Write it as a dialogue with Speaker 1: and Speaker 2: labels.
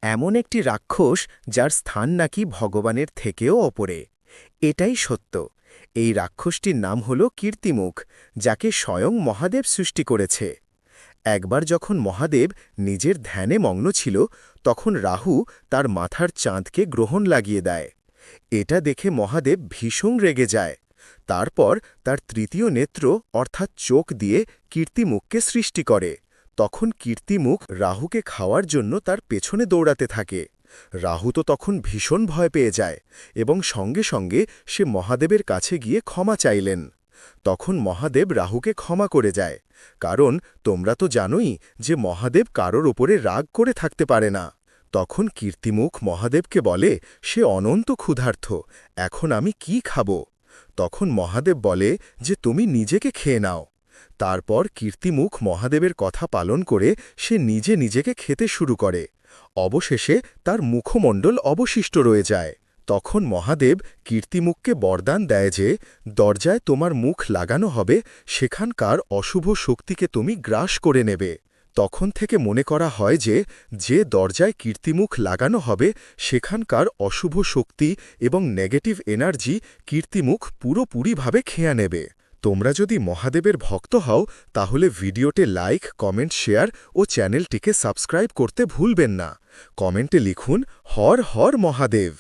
Speaker 1: এমন একটি রাক্ষস যার স্থান নাকি ভগবানের থেকেও ওপরে। এটাই সত্য। এই রাক্ষসটির নাম হল কীর্তিমুখ, যাকে স্বয়ং মহাদেব সৃষ্টি করেছে। একবার যখন মহাদেব নিজের ধ্যানে মগ্ন ছিল, তখন রাহু তার মাথার চাঁদকে গ্রহণ লাগিয়ে দেয়। এটা দেখে মহাদেব ভীষণ রেগে যায়। তারপর তার তৃতীয় নেত্র অর্থাৎ চোখ দিয়ে কীর্তিমুখকে সৃষ্টি করে। তখন কীর্তিমুখ রাহুকে খাওয়ার জন্য তার পেছনে দৌড়াতে থাকে। রাহু তো তখন ভীষণ ভয় পেয়ে যায় এবং সঙ্গে সঙ্গে সে মহাদেবের কাছে গিয়ে ক্ষমা চাইলেন। তখন মহাদেব রাহুকে ক্ষমা করে যায়, কারণ তোমরা তো জানোই যে মহাদেব কারোর ওপরে রাগ করে থাকতে পারে না। তখন কীর্তিমুখ মহাদেবকে বলে, সে অনন্ত ক্ষুধার্ত, এখন আমি কি খাব? তখন মহাদেব বলে যে তুমি নিজেকে খেয়ে নাও। তারপর কীর্তিমুখ মহাদেবের কথা পালন করে সে নিজে নিজেকে খেতে শুরু করে। অবশেষে তার মুখমণ্ডল অবশিষ্ট রয়ে যায়। তখন মহাদেব কীর্তিমুখকে বরদান দেয় যে দরজায় তোমার মুখ লাগানো হবে, সেখানকার অশুভ শক্তিকে তুমি গ্রাস করে নেবে। তখন থেকে মনে করা হয় যে যে দরজায় কীর্তিমুখ লাগানো হবে সেখানকার অশুভ শক্তি এবং নেগেটিভ এনার্জি কীর্তিমুখ পুরোপুরিভাবে খেয়ে নেবে। তোমরা যদি মহাদেবের ভক্ত হও তাহলে ভিডিওতে লাইক, কমেন্ট, শেয়ার ও চ্যানেলটিকে সাবস্ক্রাইব করতে ভুলবেন না। কমেন্টে লিখুন হর হর মহাদেব।